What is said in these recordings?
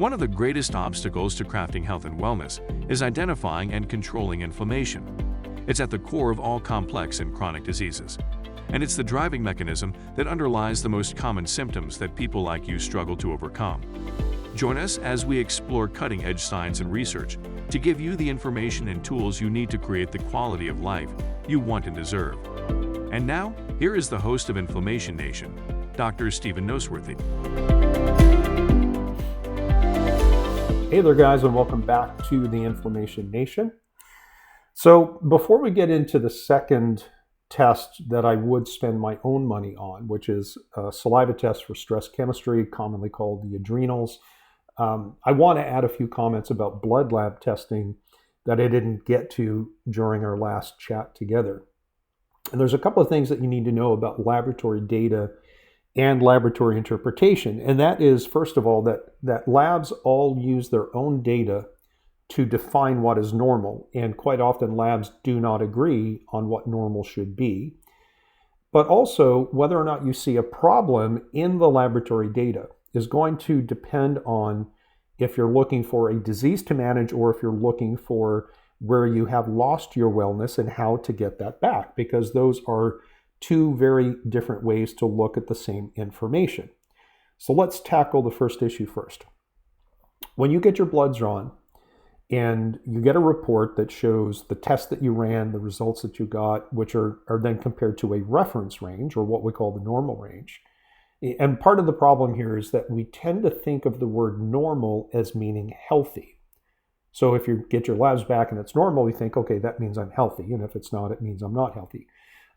One of the greatest obstacles to crafting health and wellness is identifying and controlling inflammation. It's at the core of all complex and chronic diseases, and it's the driving mechanism that underlies the most common symptoms that people like you struggle to overcome. Join us as we explore cutting-edge science and research to give you the information and tools you need to create the quality of life you want and deserve. And now, here is the host of Inflammation Nation, Dr. Stephen Noseworthy. Hey there, guys, and welcome back to the Inflammation Nation. So before we get into the second test that I would spend my own money on, which is a saliva test for stress chemistry, commonly called the adrenals, I want to add a few comments about blood lab testing that I didn't get to during our last chat together. And there's a couple of things that you need to know about laboratory data and laboratory interpretation. And that is, first of all, that labs all use their own data to define what is normal. And quite often labs do not agree on what normal should be. But also, whether or not you see a problem in the laboratory data is going to depend on if you're looking for a disease to manage or if you're looking for where you have lost your wellness and how to get that back, because those are two very different ways to look at the same information. So let's tackle the first issue first. When you get your blood drawn and you get a report that shows the test that you ran, the results that you got, which are then compared to a reference range, or what we call the normal range. And part of the problem here is that we tend to think of the word normal as meaning healthy. So if you get your labs back and it's normal, you think, okay, that means I'm healthy. And if it's not, it means I'm not healthy.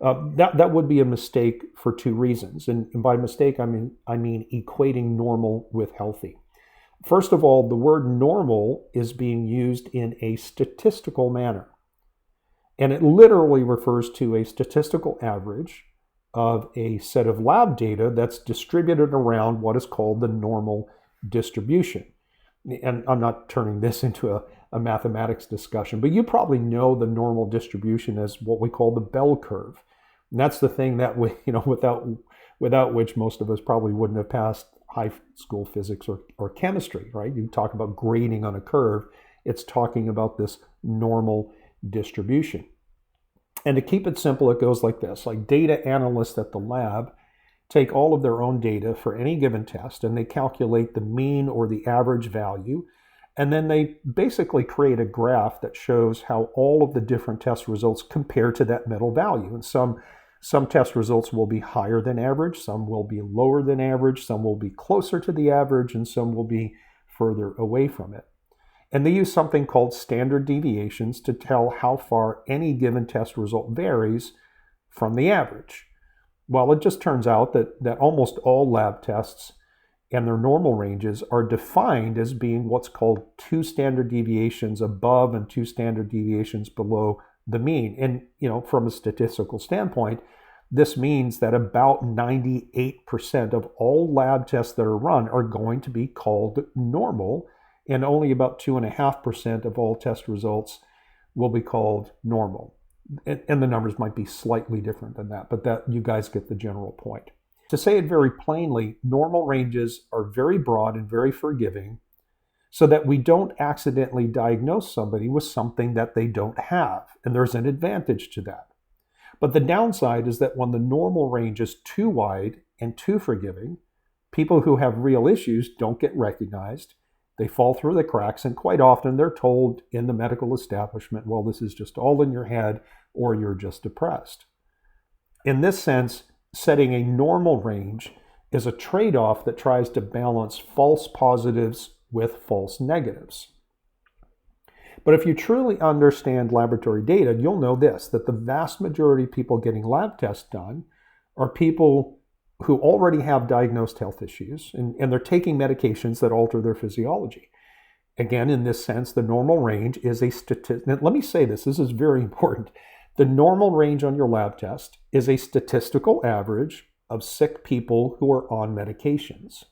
That would be a mistake for two reasons. And by mistake, I mean equating normal with healthy. First of all, the word normal is being used in a statistical manner. And it literally refers to a statistical average of a set of lab data that's distributed around what is called the normal distribution. And I'm not turning this into a mathematics discussion, but you probably know the normal distribution as what we call the bell curve. And that's the thing that we, without which most of us probably wouldn't have passed high school physics or chemistry, right? You talk about grading on a curve, it's talking about this normal distribution. And to keep it simple, it goes like this. Like, data analysts at the lab take all of their own data for any given test and they calculate the mean or the average value. And then they basically create a graph that shows how all of the different test results compare to that middle value. And some test results will be higher than average, some will be lower than average, some will be closer to the average, and some will be further away from it. And they use something called standard deviations to tell how far any given test result varies from the average. Well, it just turns out that almost all lab tests and their normal ranges are defined as being what's called 2 standard deviations above and 2 standard deviations below the mean. And, from a statistical standpoint, this means that about 98% of all lab tests that are run are going to be called normal, and only about 2.5% of all test results will be called normal. And the numbers might be slightly different than that, but that you guys get the general point. To say it very plainly, normal ranges are very broad and very forgiving so that we don't accidentally diagnose somebody with something that they don't have. And there's an advantage to that. But the downside is that when the normal range is too wide and too forgiving, people who have real issues don't get recognized. They fall through the cracks, and quite often they're told in the medical establishment, well, this is just all in your head, or you're just depressed. In this sense, setting a normal range is a trade-off that tries to balance false positives with false negatives. But if you truly understand laboratory data, you'll know this, that the vast majority of people getting lab tests done are people who already have diagnosed health issues, and they're taking medications that alter their physiology. Again, in this sense, the normal range is a statistic. Let me say this is very important. The normal range on your lab test is a statistical average of sick people who are on medications.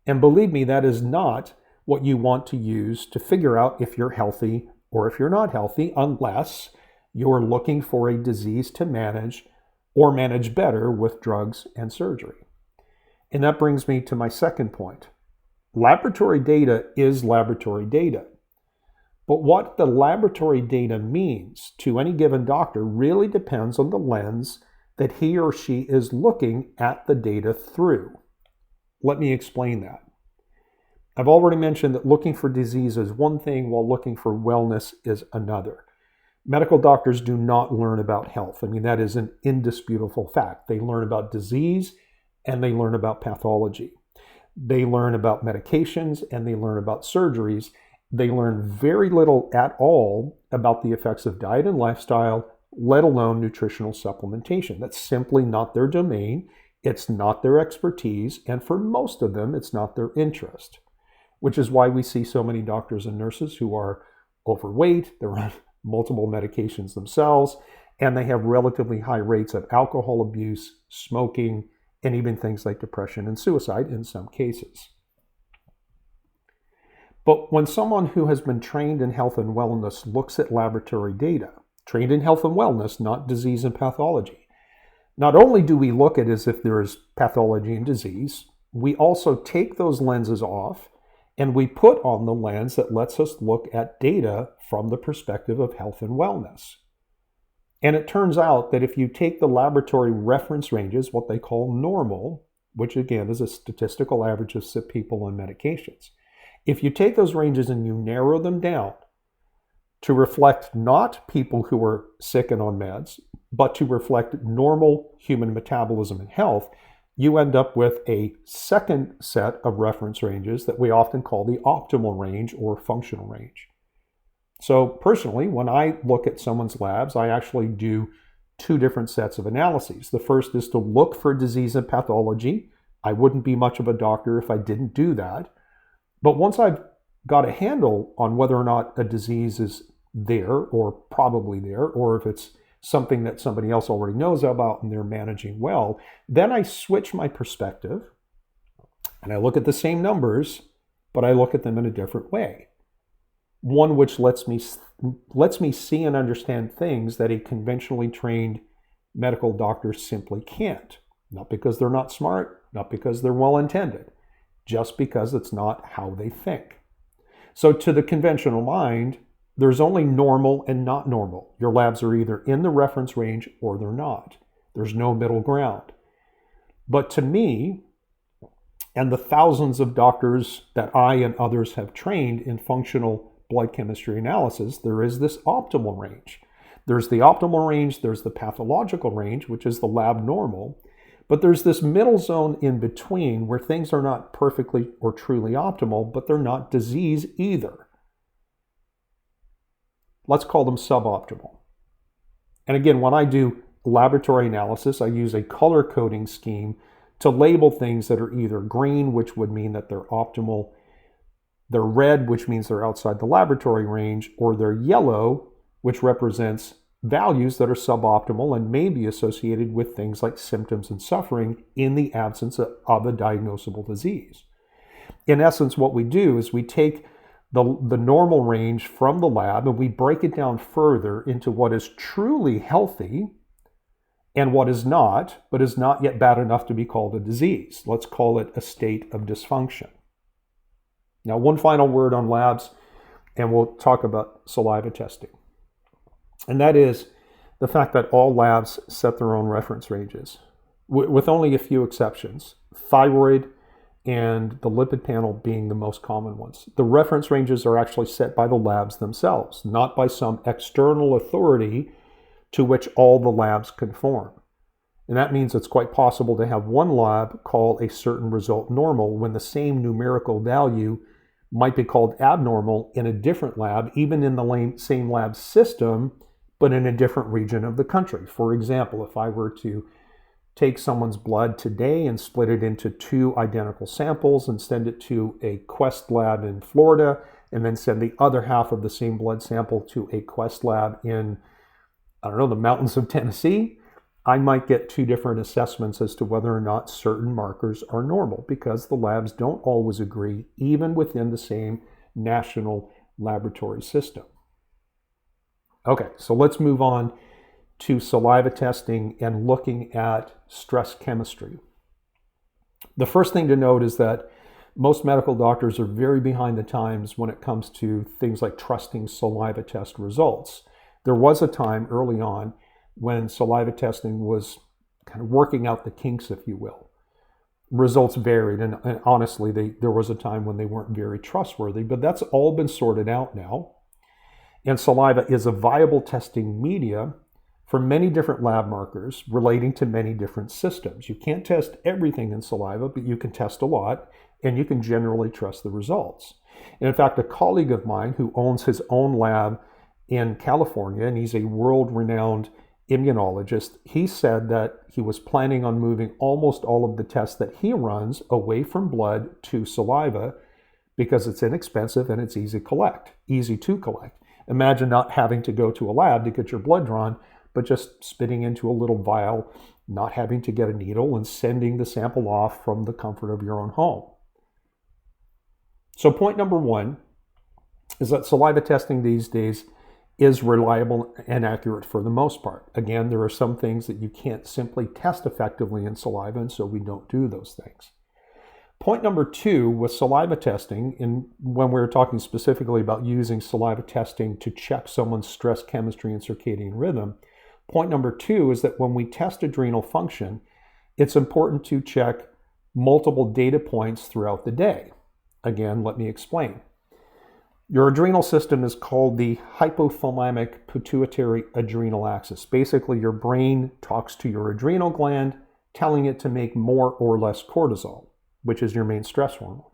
And believe me, that is not what you want to use to figure out if you're healthy or if you're not healthy, unless you're looking for a disease to manage or manage better with drugs and surgery. And that brings me to my second point. Laboratory data is laboratory data. But what the laboratory data means to any given doctor really depends on the lens that he or she is looking at the data through. Let me explain that. I've already mentioned that looking for disease is one thing while looking for wellness is another. Medical doctors do not learn about health. I mean, that is an indisputable fact. They learn about disease and they learn about pathology. They learn about medications and they learn about surgeries. They learn very little at all about the effects of diet and lifestyle, let alone nutritional supplementation. That's simply not their domain. It's not their expertise. And for most of them, it's not their interest, which is why we see so many doctors and nurses who are overweight, they're on multiple medications themselves, and they have relatively high rates of alcohol abuse, smoking, and even things like depression and suicide in some cases. But when someone who has been trained in health and wellness looks at laboratory data, trained in health and wellness, not disease and pathology, not only do we look at it as if there is pathology and disease, we also take those lenses off and we put on the lens that lets us look at data from the perspective of health and wellness. And it turns out that if you take the laboratory reference ranges, what they call normal, which again is a statistical average of sick people on medications, if you take those ranges and you narrow them down to reflect not people who are sick and on meds, but to reflect normal human metabolism and health, you end up with a second set of reference ranges that we often call the optimal range or functional range. So personally, when I look at someone's labs, I actually do two different sets of analyses. The first is to look for disease and pathology. I wouldn't be much of a doctor if I didn't do that. But once I've got a handle on whether or not a disease is there or probably there, or if it's something that somebody else already knows about and they're managing well, then I switch my perspective and I look at the same numbers, but I look at them in a different way. One which lets me see and understand things that a conventionally trained medical doctor simply can't. Not because they're not smart, not because they're well-intended, just because it's not how they think. So to the conventional mind, there's only normal and not normal. Your labs are either in the reference range or they're not. There's no middle ground. But to me, and the thousands of doctors that I and others have trained in functional blood chemistry analysis, there is this optimal range. There's the optimal range, there's the pathological range, which is the lab normal, but there's this middle zone in between where things are not perfectly or truly optimal, but they're not disease either. Let's call them suboptimal. And again, when I do laboratory analysis, I use a color coding scheme to label things that are either green, which would mean that they're optimal, they're red, which means they're outside the laboratory range, or they're yellow, which represents values that are suboptimal and may be associated with things like symptoms and suffering in the absence of a diagnosable disease. In essence, what we do is we take the normal range from the lab and we break it down further into what is truly healthy and what is not, but is not yet bad enough to be called a disease. Let's call it a state of dysfunction. Now, one final word on labs, and we'll talk about saliva testing. And that is the fact that all labs set their own reference ranges, with only a few exceptions. Thyroid and the lipid panel being the most common ones. The reference ranges are actually set by the labs themselves, not by some external authority to which all the labs conform. And that means it's quite possible to have one lab call a certain result normal when the same numerical value might be called abnormal in a different lab, even in the same lab system, but in a different region of the country. For example, if I were to take someone's blood today and split it into two identical samples and send it to a Quest lab in Florida, and then send the other half of the same blood sample to a Quest lab in, the mountains of Tennessee, I might get two different assessments as to whether or not certain markers are normal, because the labs don't always agree, even within the same national laboratory system. Okay, so let's move on to saliva testing and looking at stress chemistry. The first thing to note is that most medical doctors are very behind the times when it comes to things like trusting saliva test results. There was a time early on when saliva testing was kind of working out the kinks, if you will. Results varied, and honestly, there was a time when they weren't very trustworthy, but that's all been sorted out now. And saliva is a viable testing media for many different lab markers relating to many different systems. You can't test everything in saliva, but you can test a lot, and you can generally trust the results. And in fact, a colleague of mine who owns his own lab in California, and he's a world-renowned immunologist, he said that he was planning on moving almost all of the tests that he runs away from blood to saliva because it's inexpensive and it's easy to collect. Imagine not having to go to a lab to get your blood drawn, but just spitting into a little vial, not having to get a needle, and sending the sample off from the comfort of your own home. So point number one is that saliva testing these days is reliable and accurate for the most part. Again, there are some things that you can't simply test effectively in saliva, and so we don't do those things. Point number two with saliva testing, and when we were talking specifically about using saliva testing to check someone's stress chemistry and circadian rhythm, point number two is that when we test adrenal function, it's important to check multiple data points throughout the day. Again, let me explain. Your adrenal system is called the hypothalamic pituitary adrenal axis. Basically, your brain talks to your adrenal gland, telling it to make more or less cortisol, which is your main stress hormone.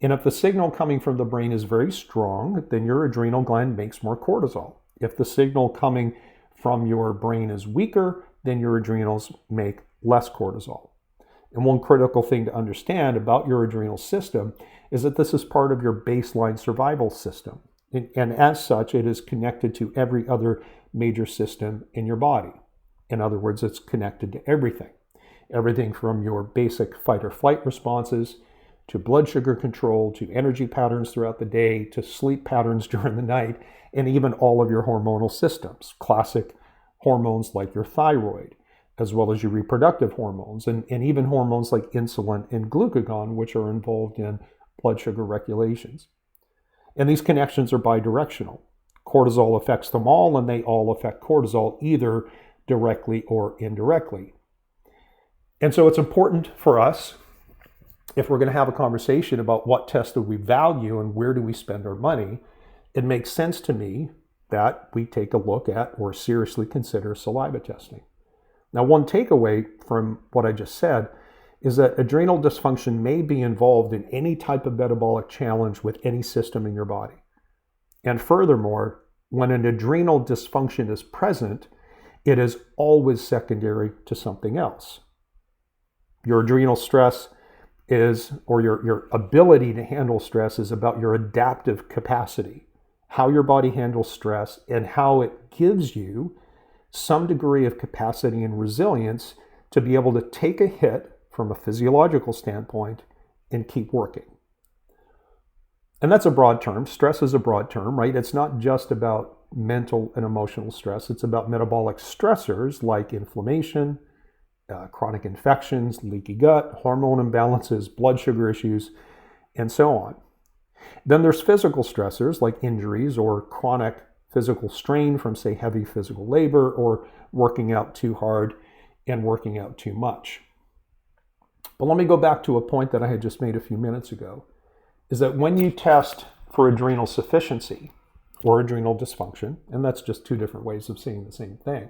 And if the signal coming from the brain is very strong, then your adrenal gland makes more cortisol. If the signal coming from your brain is weaker, then your adrenals make less cortisol. And one critical thing to understand about your adrenal system is that this is part of your baseline survival system. And as such, it is connected to every other major system in your body. In other words, it's connected to everything. Everything from your basic fight or flight responses, to blood sugar control, to energy patterns throughout the day, to sleep patterns during the night, and even all of your hormonal systems. Classic hormones like your thyroid, as well as your reproductive hormones, and even hormones like insulin and glucagon, which are involved in blood sugar regulations. And these connections are bidirectional. Cortisol affects them all, and they all affect cortisol either directly or indirectly. And so it's important for us, if we're going to have a conversation about what test do we value and where do we spend our money, it makes sense to me that we take a look at or seriously consider saliva testing. Now, one takeaway from what I just said is that adrenal dysfunction may be involved in any type of metabolic challenge with any system in your body. And furthermore, when an adrenal dysfunction is present, it is always secondary to something else. Your adrenal stress is, or your ability to handle stress is about your adaptive capacity, how your body handles stress and how it gives you some degree of capacity and resilience to be able to take a hit from a physiological standpoint and keep working. And that's a broad term. Stress is a broad term, right? It's not just about mental and emotional stress. It's about metabolic stressors like inflammation, chronic infections, leaky gut, hormone imbalances, blood sugar issues, and so on. Then there's physical stressors like injuries or chronic physical strain from, say, heavy physical labor or working out too hard and working out too much. But let me go back to a point that I had just made a few minutes ago, is that when you test for adrenal sufficiency or adrenal dysfunction, and that's just two different ways of saying the same thing,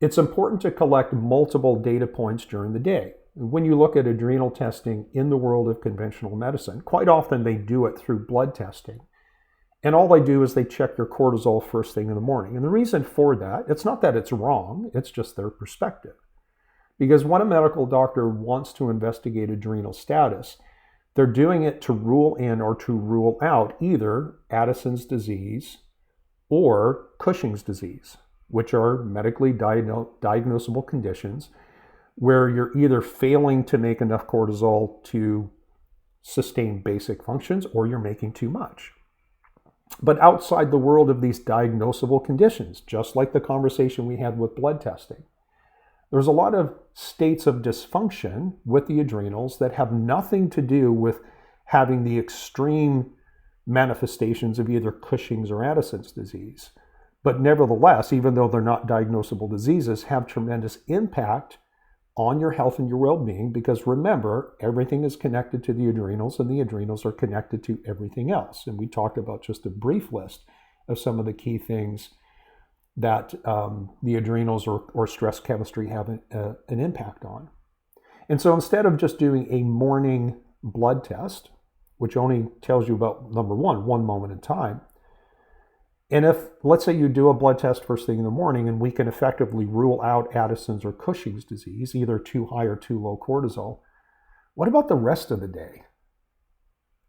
it's important to collect multiple data points during the day. When you look at adrenal testing in the world of conventional medicine, quite often they do it through blood testing. And all they do is they check your cortisol first thing in the morning. And the reason for that, it's not that it's wrong, it's just their perspective. Because when a medical doctor wants to investigate adrenal status, they're doing it to rule in or to rule out either Addison's disease or Cushing's disease, which are medically diagnosable conditions where you're either failing to make enough cortisol to sustain basic functions or you're making too much. But outside the world of these diagnosable conditions, just like the conversation we had with blood testing, there's a lot of states of dysfunction with the adrenals that have nothing to do with having the extreme manifestations of either Cushing's or Addison's disease. But nevertheless, even though they're not diagnosable diseases, have tremendous impact on your health and your well-being, because remember, everything is connected to the adrenals, and the adrenals are connected to everything else. And we talked about just a brief list of some of the key things that the adrenals or stress chemistry have an impact on. And so instead of just doing a morning blood test, which only tells you about, number one moment in time, and if, let's say you do a blood test first thing in the morning and we can effectively rule out Addison's or Cushing's disease, either too high or too low cortisol, what about the rest of the day?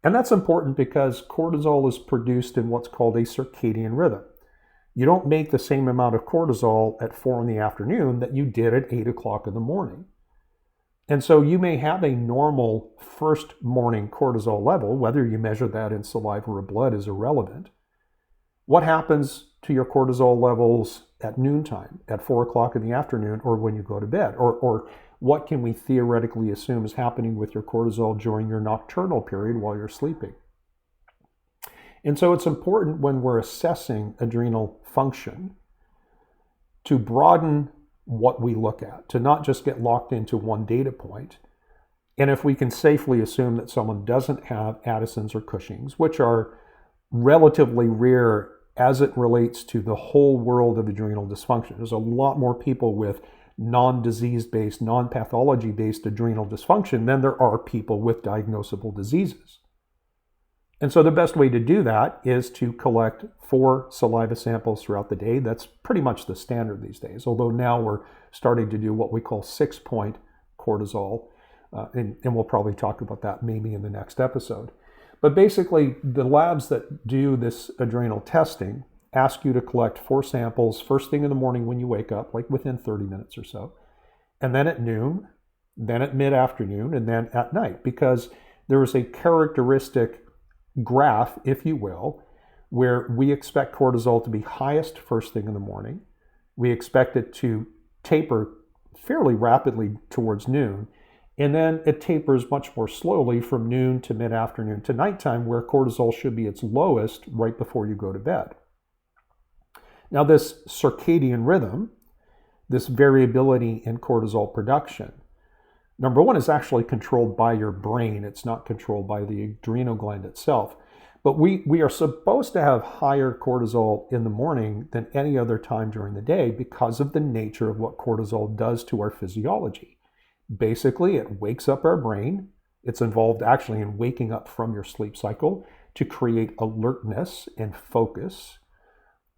And that's important because cortisol is produced in what's called a circadian rhythm. You don't make the same amount of cortisol at 4 in the afternoon that you did at 8 o'clock in the morning. And so you may have a normal first morning cortisol level, whether you measure that in saliva or blood is irrelevant. What happens to your cortisol levels at noontime, at 4 o'clock in the afternoon, or when you go to bed? Or what can we theoretically assume is happening with your cortisol during your nocturnal period while you're sleeping? And so it's important when we're assessing adrenal function to broaden what we look at, to not just get locked into one data point. And if we can safely assume that someone doesn't have Addison's or Cushing's, which are relatively rare as it relates to the whole world of adrenal dysfunction. There's a lot more people with non-disease-based, non-pathology-based adrenal dysfunction than there are people with diagnosable diseases. And so the best way to do that is to collect 4 saliva samples throughout the day. That's pretty much the standard these days, although now we're starting to do what we call 6-point cortisol, and we'll probably talk about that maybe in the next episode. But basically, the labs that do this adrenal testing ask you to collect 4 samples first thing in the morning when you wake up, like within 30 minutes or so, and then at noon, then at mid-afternoon, and then at night, because there is a characteristic graph, if you will, where we expect cortisol to be highest first thing in the morning. We expect it to taper fairly rapidly towards noon, and then it tapers much more slowly from noon to mid-afternoon to nighttime, where cortisol should be its lowest right before you go to bed. Now, this circadian rhythm, this variability in cortisol production, number one, is actually controlled by your brain. It's not controlled by the adrenal gland itself. But we are supposed to have higher cortisol in the morning than any other time during the day because of the nature of what cortisol does to our physiology. Basically, it wakes up our brain. It's involved actually in waking up from your sleep cycle to create alertness and focus.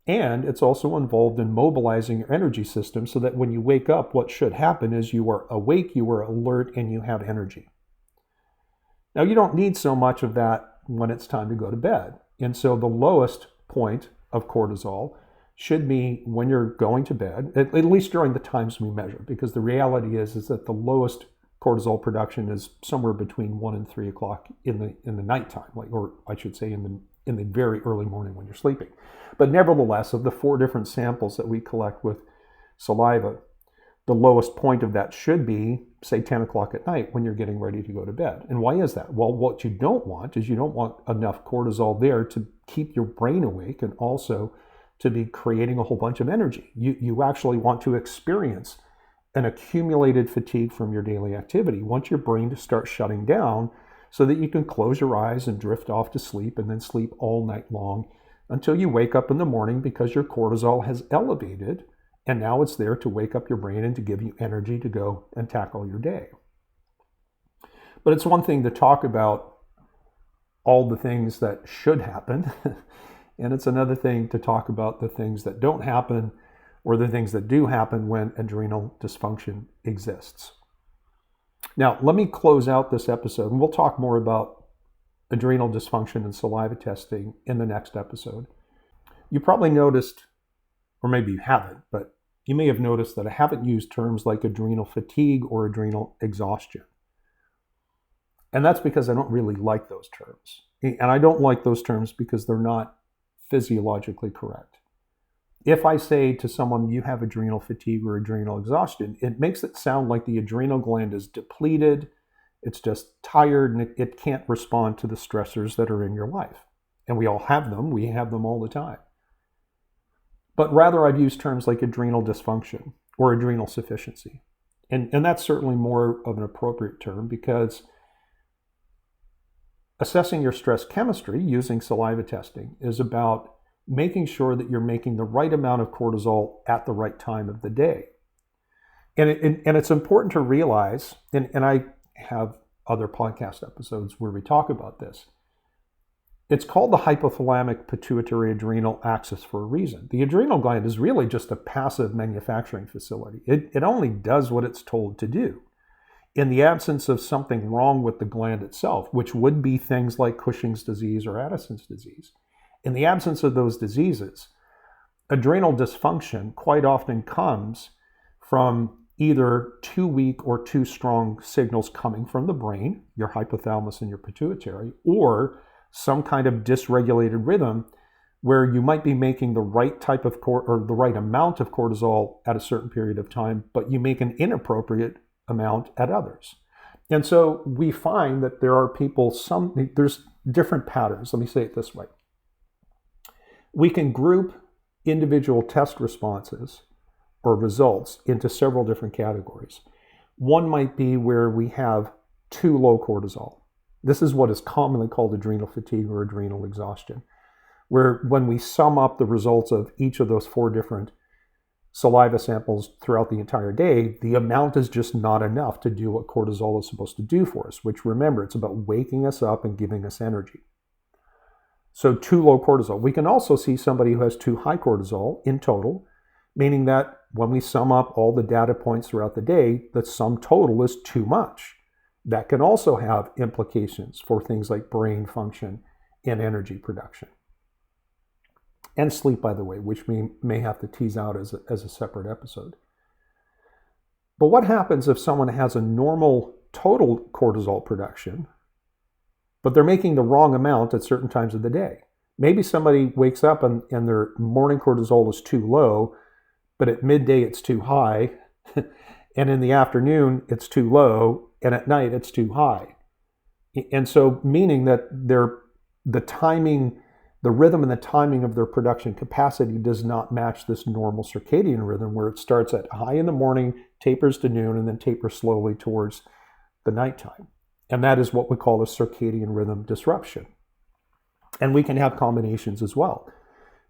And it's also involved in mobilizing your energy system so that when you wake up, what should happen is you are awake, you are alert, and you have energy. Now, you don't need so much of that when it's time to go to bed. And so the lowest point of cortisol should be when you're going to bed, at least during the times we measure, because the reality is that the lowest cortisol production is somewhere between 1 and 3 o'clock in the nighttime, or I should say in the very early morning when you're sleeping. But nevertheless, of the 4 different samples that we collect with saliva, the lowest point of that should be, say, 10 o'clock at night when you're getting ready to go to bed. And why is that? Well, what you don't want is you don't want enough cortisol there to keep your brain awake and also to be creating a whole bunch of energy. You actually want to experience an accumulated fatigue from your daily activity. Want your brain to start shutting down so that you can close your eyes and drift off to sleep and then sleep all night long until you wake up in the morning because your cortisol has elevated, and now it's there to wake up your brain and to give you energy to go and tackle your day. But it's one thing to talk about all the things that should happen, and it's another thing to talk about the things that don't happen or the things that do happen when adrenal dysfunction exists. Now, let me close out this episode, and we'll talk more about adrenal dysfunction and saliva testing in the next episode. You probably noticed, or maybe you haven't, but you may have noticed that I haven't used terms like adrenal fatigue or adrenal exhaustion. And that's because I don't really like those terms. And I don't like those terms because they're not physiologically correct. If I say to someone, you have adrenal fatigue or adrenal exhaustion, it makes it sound like the adrenal gland is depleted It's just tired and it can't respond to the stressors that are in your life. And we all have them. We have them all the time. But rather, I'd use terms like adrenal dysfunction or adrenal sufficiency. And that's certainly more of an appropriate term, because assessing your stress chemistry using saliva testing is about making sure that you're making the right amount of cortisol at the right time of the day. And it's important to realize, and I have other podcast episodes where we talk about this, it's called the hypothalamic pituitary adrenal axis for a reason. The adrenal gland is really just a passive manufacturing facility. It only does what it's told to do. In the absence of something wrong with the gland itself, which would be things like Cushing's disease or Addison's disease, in the absence of those diseases, adrenal dysfunction quite often comes from either too weak or too strong signals coming from the brain, your hypothalamus and your pituitary, or some kind of dysregulated rhythm where you might be making the right type of or the right amount of cortisol at a certain period of time, but you make an inappropriate amount at others. And so we find that there are people, there's different patterns. Let me say it this way. We can group individual test responses or results into several different categories. One might be where we have too low cortisol. This is what is commonly called adrenal fatigue or adrenal exhaustion, where when we sum up the results of each of those 4 different saliva samples throughout the entire day, the amount is just not enough to do what cortisol is supposed to do for us, which, remember, it's about waking us up and giving us energy. So too low cortisol. We can also see somebody who has too high cortisol in total, meaning that when we sum up all the data points throughout the day, the sum total is too much. That can also have implications for things like brain function and energy production. And sleep, by the way, which we may have to tease out as a separate episode. But what happens if someone has a normal total cortisol production, but they're making the wrong amount at certain times of the day? Maybe somebody wakes up and their morning cortisol is too low, but at midday it's too high, and in the afternoon it's too low, and at night it's too high. And so meaning that the timing, the rhythm and the timing of their production capacity does not match this normal circadian rhythm where it starts at high in the morning, tapers to noon, and then tapers slowly towards the nighttime. And that is what we call a circadian rhythm disruption. And we can have combinations as well.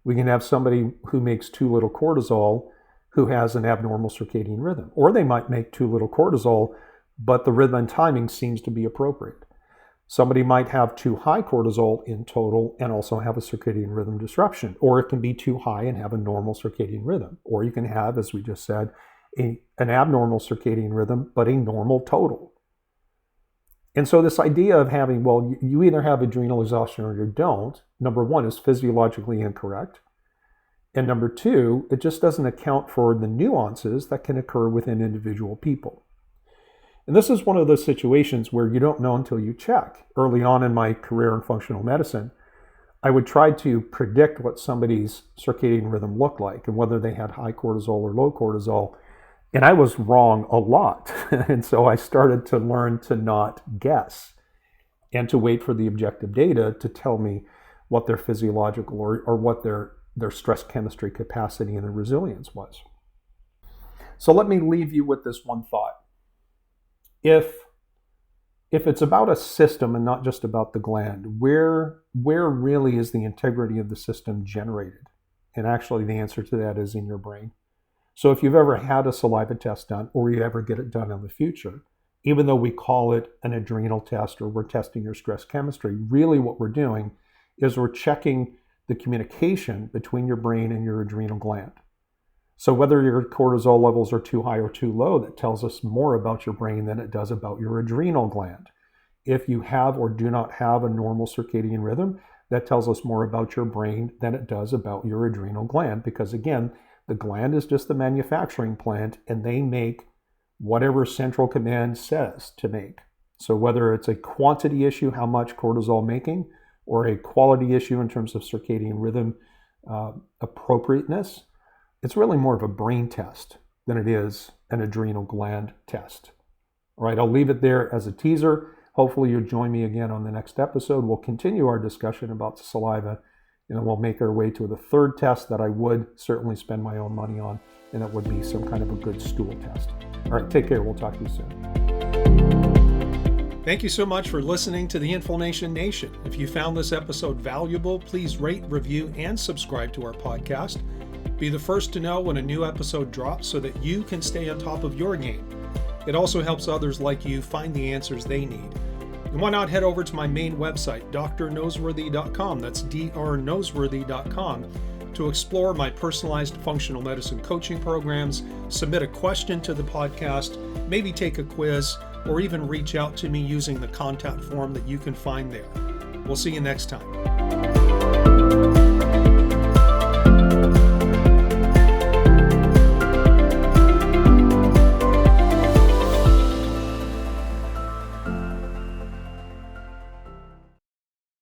We can have somebody who makes too little cortisol who has an abnormal circadian rhythm. Or they might make too little cortisol, but the rhythm and timing seems to be appropriate. Somebody might have too high cortisol in total and also have a circadian rhythm disruption. Or it can be too high and have a normal circadian rhythm. Or you can have, as we just said, an abnormal circadian rhythm, but a normal total. And so this idea of having, well, you either have adrenal exhaustion or you don't, number one, is physiologically incorrect. And number two, it just doesn't account for the nuances that can occur within individual people. And this is one of those situations where you don't know until you check. Early on in my career in functional medicine, I would try to predict what somebody's circadian rhythm looked like and whether they had high cortisol or low cortisol. And I was wrong a lot. And so I started to learn to not guess and to wait for the objective data to tell me what their physiological or what their stress chemistry capacity and their resilience was. So let me leave you with this one thought. If it's about a system and not just about the gland, where really is the integrity of the system generated? And actually the answer to that is in your brain. So if you've ever had a saliva test done or you ever get it done in the future, even though we call it an adrenal test or we're testing your stress chemistry, really what we're doing is we're checking the communication between your brain and your adrenal gland. So whether your cortisol levels are too high or too low, that tells us more about your brain than it does about your adrenal gland. If you have or do not have a normal circadian rhythm, that tells us more about your brain than it does about your adrenal gland, because again, the gland is just the manufacturing plant and they make whatever central command says to make. So whether it's a quantity issue, how much cortisol making, or a quality issue in terms of circadian rhythm appropriateness, it's really more of a brain test than it is an adrenal gland test. All right, I'll leave it there as a teaser. Hopefully you'll join me again on the next episode. We'll continue our discussion about saliva, and we'll make our way to the third test that I would certainly spend my own money on, and it would be some kind of a good stool test. All right, take care. We'll talk to you soon. Thank you so much for listening to the Inflammation Nation. If you found this episode valuable, please rate, review, and subscribe to our podcast. Be the first to know when a new episode drops so that you can stay on top of your game. It also helps others like you find the answers they need. And why not head over to my main website, drnoseworthy.com, that's drnoseworthy.com, to explore my personalized functional medicine coaching programs, submit a question to the podcast, maybe take a quiz, or even reach out to me using the contact form that you can find there. We'll see you next time.